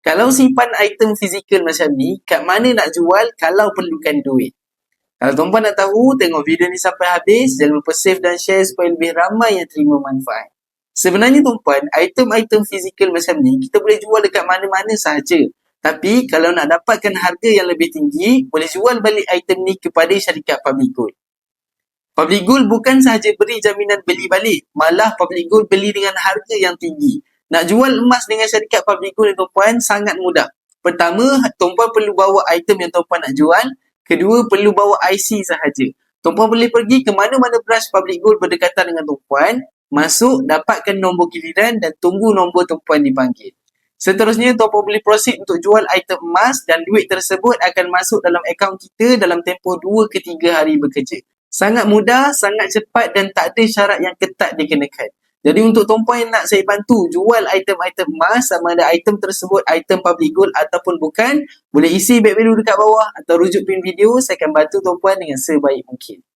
Kalau simpan item fizikal macam ni, kat mana nak jual kalau perlukan duit? Kalau tuan-puan nak tahu, tengok video ni sampai habis. Jangan lupa save dan share supaya lebih ramai yang terima manfaat. Sebenarnya tuan-puan, item-item fizikal macam ni, kita boleh jual dekat mana-mana sahaja. Tapi, kalau nak dapatkan harga yang lebih tinggi, boleh jual balik item ni kepada syarikat public gold. Public gold bukan sahaja beri jaminan beli balik, malah public gold beli dengan harga yang tinggi. Nak jual emas dengan syarikat public gold tuan-puan sangat mudah. Pertama, tuan-puan perlu bawa item yang tuan-puan nak jual. Kedua, perlu bawa IC sahaja. Tuan-puan boleh pergi ke mana-mana branch public gold berdekatan dengan tuan-puan, masuk, dapatkan nombor giliran dan tunggu nombor tuan-puan dipanggil. Seterusnya, tuan-puan boleh proceed untuk jual item emas dan duit tersebut akan masuk dalam akaun kita dalam tempoh 2 ke 3 hari bekerja. Sangat mudah, sangat cepat dan tak ada syarat yang ketat dikenakan. Jadi untuk tuan-puan yang nak saya bantu jual item-item emas, sama ada item tersebut item public gold ataupun bukan, boleh isi back value dekat bawah atau rujuk pin video, saya akan bantu tuan-puan dengan sebaik mungkin.